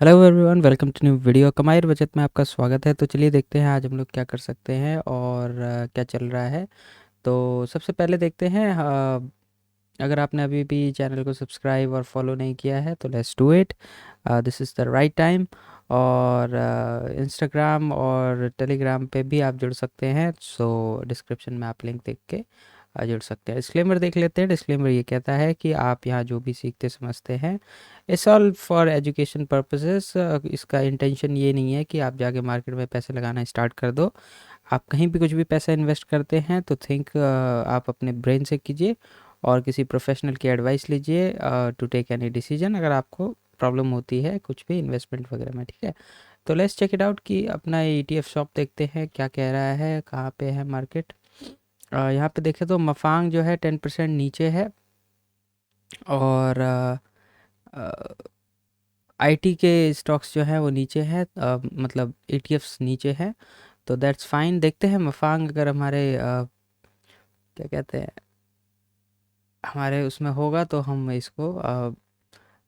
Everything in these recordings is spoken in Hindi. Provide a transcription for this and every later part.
Hello everyone, welcome to new video. कमाई और बचत में आपका स्वागत है। तो चलिए देखते हैं आज हम लोग क्या कर सकते हैं और क्या चल रहा है। तो सबसे पहले देखते हैं, अगर आपने अभी भी चैनल को सब्सक्राइब और फॉलो नहीं किया है तो let's do it. This is the right time. और इंस्टाग्राम और टेलीग्राम पे भी आप जुड़ सकते हैं, सो डिस्क्रिप्शन में आप लिंक देख के जुड़ सकते हैं। डिस्क्लेमर देख लेते हैं। डिस्क्लेमर ये कहता है कि आप यहाँ जो भी सीखते समझते हैं, it's all for education purposes. इसका इंटेंशन ये नहीं है कि आप जाके मार्केट में पैसे लगाना स्टार्ट कर दो। आप कहीं भी कुछ भी पैसा इन्वेस्ट करते हैं तो थिंक आप अपने ब्रेन से कीजिए और किसी प्रोफेशनल की एडवाइस लीजिए टू टेक एनी डिसीजन, अगर आपको प्रॉब्लम होती है कुछ भी इन्वेस्टमेंट वगैरह में। ठीक है, तो लेट्स चेक इट आउट कि अपना ETF शॉप देखते हैं क्या कह रहा है, कहाँ पे है मार्केट। यहाँ पे देखें तो मफांग जो है 10% नीचे है और आईटी के स्टॉक्स जो हैं वो नीचे है, मतलब ETFs नीचे है। तो दैट्स फाइन। देखते हैं मफांग अगर हमारे क्या कहते हैं, हमारे उसमें होगा तो हम इसको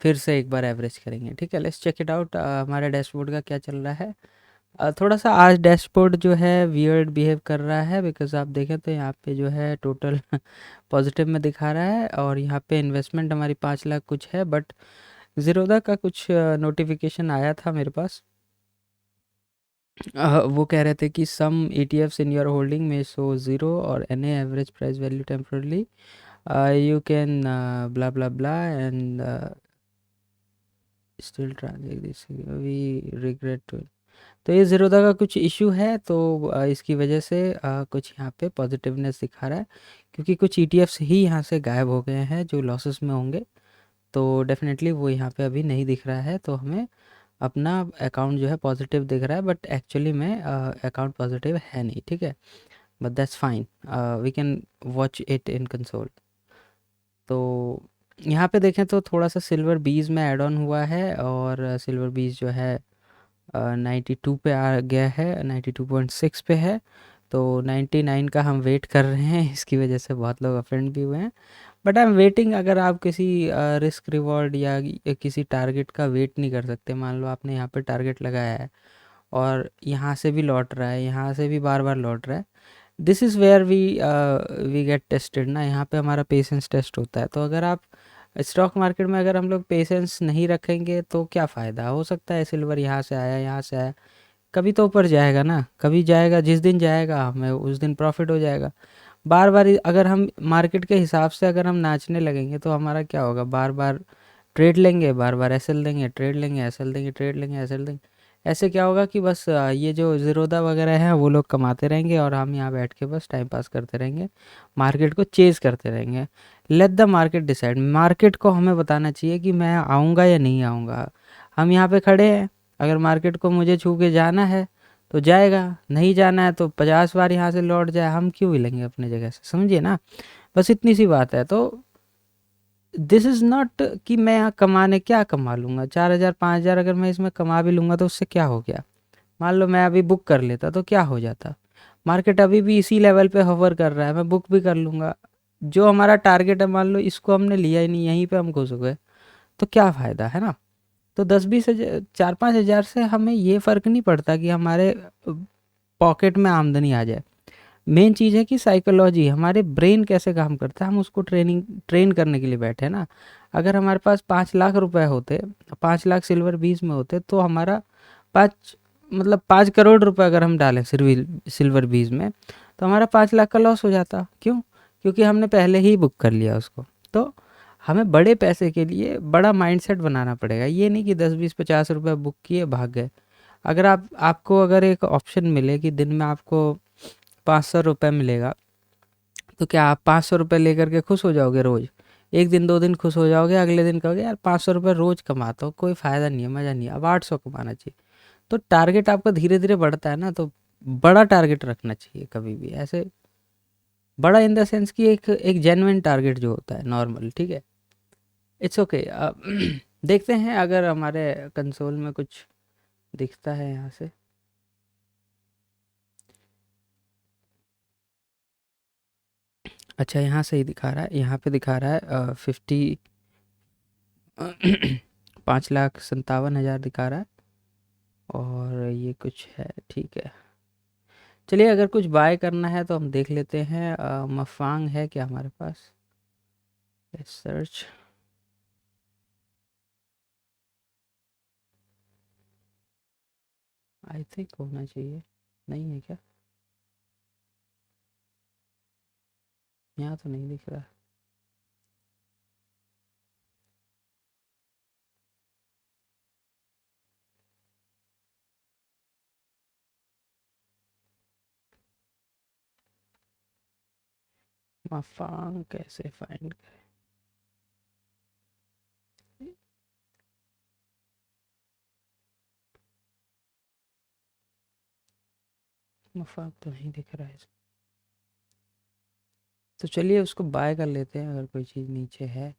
फिर से एक बार एवरेज करेंगे। ठीक है, लेट्स चेक इट आउट हमारे डैशबोर्ड का क्या चल रहा है। थोड़ा सा आज डैशबोर्ड जो है वियर्ड बिहेव कर रहा है, बिकॉज आप देखें तो यहाँ पे जो है टोटल पॉजिटिव में दिखा रहा है और यहाँ पे इन्वेस्टमेंट हमारी 5 लाख कुछ है, बट ज़ीरोधा का कुछ नोटिफिकेशन आया था मेरे पास। वो कह रहे थे कि some ETFs in your holding में शो ज़ीरो और NA average price value temporarily, you can bla bla bla and still transact this we regret. तो ये ज़ीरोधा का कुछ इशू है, तो इसकी वजह से कुछ यहाँ पे पॉजिटिवनेस दिखा रहा है, क्योंकि कुछ ETFs ही यहाँ से गायब हो गए हैं जो लॉसेस में होंगे। तो डेफिनेटली वो यहाँ पे अभी नहीं दिख रहा है, तो हमें अपना अकाउंट जो है पॉजिटिव दिख रहा है, बट एक्चुअली में अकाउंट पॉजिटिव है नहीं। ठीक है, but that's fine, we can watch it in console. तो यहाँ पे देखें तो थोड़ा सा सिल्वर बीज में ऐड ऑन हुआ है और सिल्वर बीज जो है 92 पे आ गया है, 92.6 पे है। तो 99 का हम वेट कर रहे हैं, इसकी वजह से बहुत लोग अफेंड भी हुए हैं, बट आई एम वेटिंग। अगर आप किसी रिस्क रिवॉर्ड या किसी टारगेट का वेट नहीं कर सकते, मान लो आपने यहाँ पे टारगेट लगाया है और यहाँ से भी लौट रहा है, यहाँ से भी बार बार लौट रहा है, this is where we get tested ना। यहाँ पे हमारा पेशेंस टेस्ट होता है। तो अगर आप स्टॉक मार्केट में अगर हम लोग पेशेंस नहीं रखेंगे तो क्या फ़ायदा। हो सकता है सिल्वर यहाँ से आया, यहाँ से आया, कभी तो ऊपर जाएगा ना, कभी जाएगा, जिस दिन जाएगा हमें उस दिन प्रॉफिट हो जाएगा। बार बार अगर हम मार्केट के हिसाब से अगर हम नाचने लगेंगे तो हमारा क्या होगा, बार बार ट्रेड लेंगे, बार बार एसएल देंगे, ट्रेड लेंगे, एसएल देंगे, ट्रेड लेंगे, एसएल देंगे। ऐसे क्या होगा कि बस ये जो ज़ीरोधा वगैरह हैं वो लोग कमाते रहेंगे और हम यहाँ बैठ के बस टाइम पास करते रहेंगे, मार्केट को चेज़ करते रहेंगे। Let the market decide. Market को हमें बताना चाहिए कि मैं आऊँगा या नहीं आऊँगा। हम यहाँ पे खड़े हैं, अगर मार्केट को मुझे छू के जाना है तो जाएगा, नहीं जाना है तो 50 बार यहाँ से लौट जाए, हम क्यों हिलेंगे अपने जगह से, समझिए ना। बस इतनी सी बात है। तो दिस इज़ नॉट कि मैं यहाँ कमाने क्या कमा लूँगा, 4,000 5,000 अगर मैं इसमें कमा भी लूँगा तो उससे क्या हो गया। मान लो मैं अभी बुक कर लेता तो क्या हो जाता। मार्केट अभी भी इसी लेवल पे होवर कर रहा है, मैं बुक भी कर लूँगा। जो हमारा टारगेट है, मान लो इसको हमने लिया ही नहीं, यहीं पे हम घुस गए, तो क्या फ़ायदा है ना। तो 10-20 हज़ार 4-5 हज़ार से हमें ये फ़र्क नहीं पड़ता कि हमारे पॉकेट में आमदनी आ जाए। मेन चीज़ है कि साइकोलॉजी, हमारे ब्रेन कैसे काम करता है, हम उसको ट्रेन करने के लिए बैठे हैं ना। अगर हमारे पास 5 लाख रुपए होते, 5 लाख सिल्वर बीज में होते, तो हमारा 5 करोड़ रुपए अगर हम डालें सिल्वर बीज में, तो हमारा 5 लाख का लॉस हो जाता। क्यों? क्योंकि हमने पहले ही बुक कर लिया उसको। तो हमें बड़े पैसे के लिए बड़ा माइंडसेट बनाना पड़ेगा। ये नहीं कि 10 20 50 रुपए बुक किए भाग गए। अगर आपको अगर एक ऑप्शन मिले कि दिन में आपको 500 रुपये मिलेगा, तो क्या आप 500 रुपये लेकर के खुश हो जाओगे रोज़? एक दिन 2 दिन खुश हो जाओगे, अगले दिन कहोगे यार 500 रुपये रोज़ कमाता हूँ, कोई फ़ायदा नहीं है, मज़ा नहीं है, अब 800 कमाना चाहिए। तो टारगेट आपका धीरे धीरे बढ़ता है ना, तो बड़ा टारगेट रखना चाहिए कभी भी। ऐसे बड़ा इन द सेंस कि एक एक जेन्युइन टारगेट जो होता है नॉर्मल। ठीक है, इट्स ओके। देखते हैं अगर हमारे कंसोल में कुछ दिखता है यहाँ से। अच्छा, यहाँ से ही दिखा रहा है, यहाँ पे दिखा रहा है 50 5,57,000 दिखा रहा है और ये कुछ है, ठीक है। चलिए अगर कुछ बाय करना है तो हम देख लेते हैं। मफांग है क्या हमारे पास? सर्च। आई थिंक होना चाहिए, नहीं है क्या? यहाँ तो नहीं दिख रहा। मफांग कैसे फाइंड करें? मफांग तो नहीं दिख रहा है। तो चलिए उसको बाय कर लेते हैं। अगर कोई चीज़ नीचे है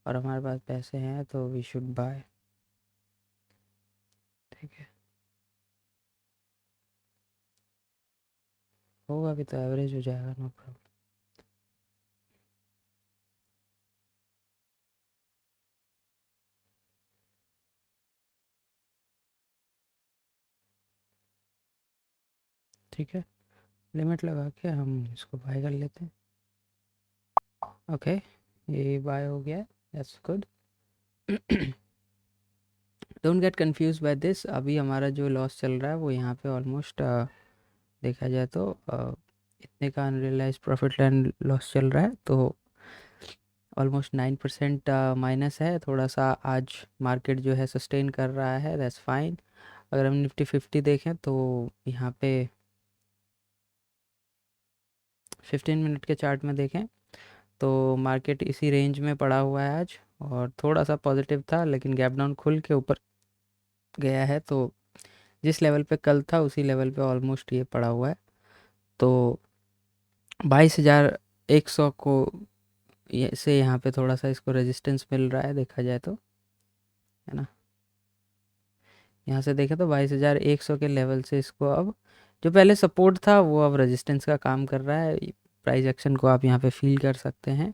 और हमारे पास पैसे हैं तो वी शुड बाय। ठीक है, होगा भी तो एवरेज हो जाएगा, नो प्रॉब्लम। ठीक है, लिमिट लगा के हम इसको बाय कर लेते हैं। ओके, ये बाय हो गया, that's good. Don't get confuse by this. अभी हमारा जो लॉस चल रहा है वो यहाँ पे ऑलमोस्ट देखा जाए तो इतने का अनरियलाइज प्रॉफिट एंड लॉस चल रहा है, तो ऑलमोस्ट 9% माइनस है। थोड़ा सा आज मार्केट जो है सस्टेन कर रहा है, दैट्स फाइन। अगर हम निफ्टी 50 देखें तो यहाँ पे 15 मिनट के चार्ट में देखें तो मार्केट इसी रेंज में पड़ा हुआ है आज, और थोड़ा सा पॉजिटिव था लेकिन गैप डाउन खुल के ऊपर गया है। तो जिस लेवल पे कल था उसी लेवल पे ऑलमोस्ट ये पड़ा हुआ है। तो 22,100 को से यहाँ पे थोड़ा सा इसको रेजिस्टेंस मिल रहा है, देखा जाए तो, है ना। यहाँ से देखें तो 22,100 के लेवल से इसको अब, जो पहले सपोर्ट था वो अब रेजिस्टेंस का काम कर रहा है। प्राइस एक्शन को आप यहाँ पे फील कर सकते हैं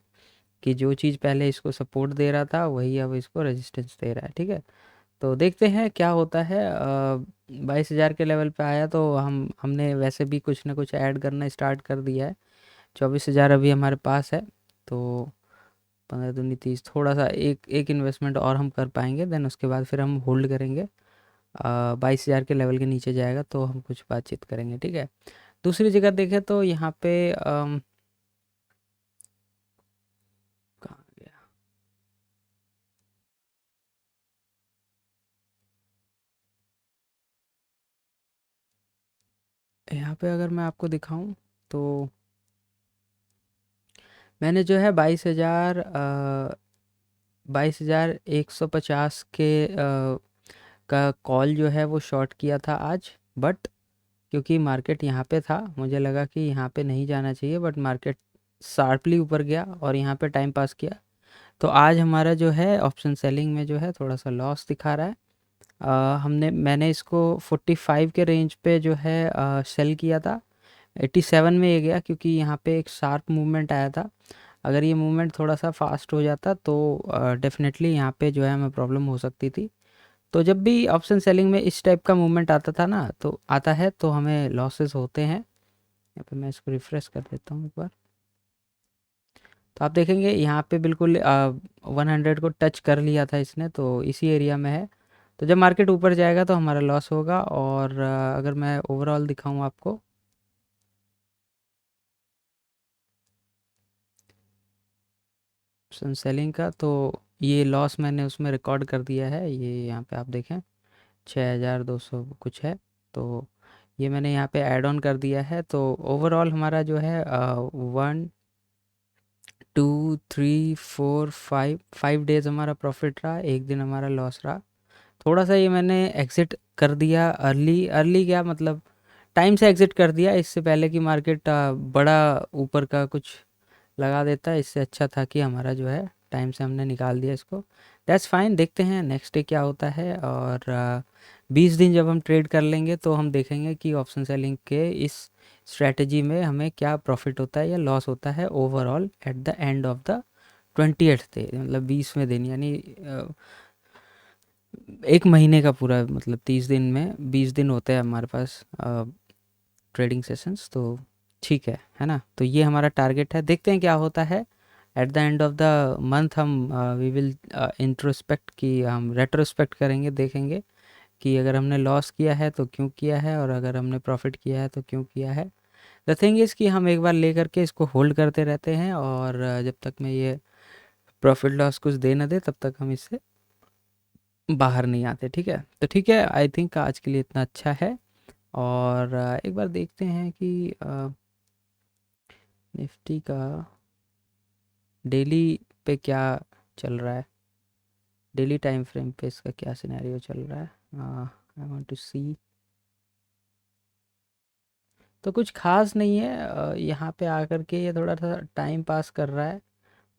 कि जो चीज़ पहले इसको सपोर्ट दे रहा था वही अब इसको रेजिस्टेंस दे रहा है। ठीक है, तो देखते हैं क्या होता है। 22,000 के लेवल पे आया तो हमने वैसे भी कुछ ना कुछ ऐड करना स्टार्ट कर दिया है। 24,000 अभी हमारे पास है, तो 15 दूनी 30, थोड़ा सा एक एक इन्वेस्टमेंट और हम कर पाएंगे, देन उसके बाद फिर हम होल्ड करेंगे। 22,000 के लेवल के नीचे जाएगा तो हम कुछ बातचीत करेंगे। ठीक है, दूसरी जगह देखें तो यहाँ पे कहाँ गया, यहाँ पे अगर मैं आपको दिखाऊं तो मैंने जो है 22,150 के का कॉल जो है वो शॉर्ट किया था आज। बट क्योंकि मार्केट यहाँ पे था, मुझे लगा कि यहाँ पे नहीं जाना चाहिए, बट मार्केट शार्पली ऊपर गया और यहाँ पे टाइम पास किया। तो आज हमारा जो है ऑप्शन सेलिंग में जो है थोड़ा सा लॉस दिखा रहा है। मैंने इसको 45 के रेंज पे जो है सेल किया था। 87 में ये गया क्योंकि यहाँ पे एक शार्प मूवमेंट आया था। अगर ये मूवमेंट थोड़ा सा फास्ट हो जाता तो डेफिनेटली यहाँ पे जो है हमें प्रॉब्लम हो सकती थी। तो जब भी ऑप्शन सेलिंग में इस टाइप का मूवमेंट आता था ना, तो आता है तो हमें लॉसेस होते हैं। यहाँ पे मैं इसको रिफ्रेश कर देता हूँ एक बार, तो आप देखेंगे यहाँ पे बिल्कुल 100 को टच कर लिया था इसने, तो इसी एरिया में है। तो जब मार्केट ऊपर जाएगा तो हमारा लॉस होगा। और अगर मैं ओवरऑल दिखाऊं आपको, ऑप्शन सेलिंग का, तो ये लॉस मैंने उसमें रिकॉर्ड कर दिया है। ये यहाँ पे आप देखें 6,200 कुछ है, तो ये मैंने यहाँ पे ऐड ऑन कर दिया है। तो ओवरऑल हमारा जो है 1 2 3 4 5 डेज हमारा प्रॉफिट रहा, एक दिन हमारा लॉस रहा। थोड़ा सा ये मैंने एग्ज़िट कर दिया अर्ली। अर्ली क्या मतलब, टाइम से एग्ज़िट कर दिया, इससे पहले कि मार्केट बड़ा ऊपर का कुछ लगा देता है। इससे अच्छा था कि हमारा जो है टाइम से हमने निकाल दिया इसको। दैट्स फाइन, देखते हैं नेक्स्ट डे क्या होता है। और 20 दिन जब हम ट्रेड कर लेंगे तो हम देखेंगे कि ऑप्शन सेलिंग के इस स्ट्रैटेजी में हमें क्या प्रॉफिट होता है या लॉस होता है overall at the end of the 20th day, मतलब 20वें दिन, यानी 1 महीने का पूरा, मतलब 30 दिन में 20 दिन होते हैं हमारे पास ट्रेडिंग सेशंस, तो ठीक है ना? तो ये हमारा टारगेट है, देखते हैं क्या होता है। At the end of the month हम वी विल इंट्रोस्पेक्ट, कि हम रेट्रोस्पेक्ट करेंगे, देखेंगे कि अगर हमने लॉस किया है तो क्यों किया है, और अगर हमने प्रॉफिट किया है तो क्यों किया है। द थिंग इज़ कि हम एक बार ले करके इसको होल्ड करते रहते हैं, और जब तक मैं ये प्रॉफिट लॉस कुछ दे ना दे तब तक हम इससे बाहर नहीं आते, ठीक है? तो ठीक है, आई थिंक आज के लिए इतना अच्छा है। और एक बार देखते हैं कि निफ्टी का डेली पे क्या चल रहा है, डेली टाइम फ्रेम पे इसका क्या सिनेरियो चल रहा है। आई वांट टू सी। तो कुछ खास नहीं है, यहाँ पे आकर के ये थोड़ा सा टाइम पास कर रहा है,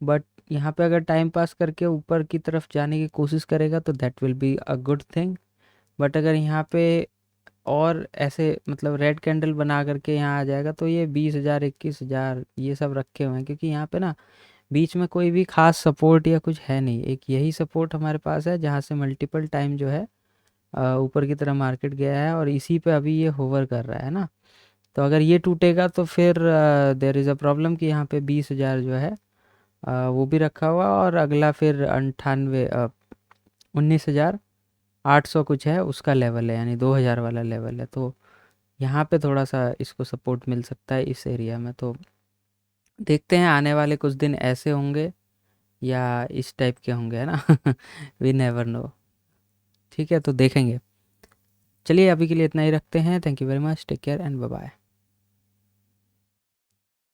बट यहाँ पे अगर टाइम पास करके ऊपर की तरफ जाने की कोशिश करेगा तो that will be a good thing. But अगर यहाँ पे और ऐसे मतलब रेड कैंडल बना करके यहाँ आ जाएगा तो ये 20,000 21,000 ये सब रखे हुए हैं, क्योंकि यहाँ पे ना बीच में कोई भी खास सपोर्ट या कुछ है नहीं। एक यही सपोर्ट हमारे पास है जहाँ से मल्टीपल टाइम जो है ऊपर की तरफ मार्केट गया है, और इसी पे अभी ये होवर कर रहा है ना। तो अगर ये टूटेगा तो फिर देयर इज़ अ प्रॉब्लम कि यहाँ पे 20,000 जो है वो भी रखा हुआ, और अगला फिर 19,800 कुछ है उसका लेवल है, यानी 2,000 वाला लेवल है। तो यहाँ पे थोड़ा सा इसको सपोर्ट मिल सकता है इस एरिया में। तो देखते हैं आने वाले कुछ दिन ऐसे होंगे या इस टाइप के होंगे, है ना? We never know. ठीक है, तो देखेंगे। चलिए अभी के लिए इतना ही रखते हैं। Thank you very much, take care and bye bye.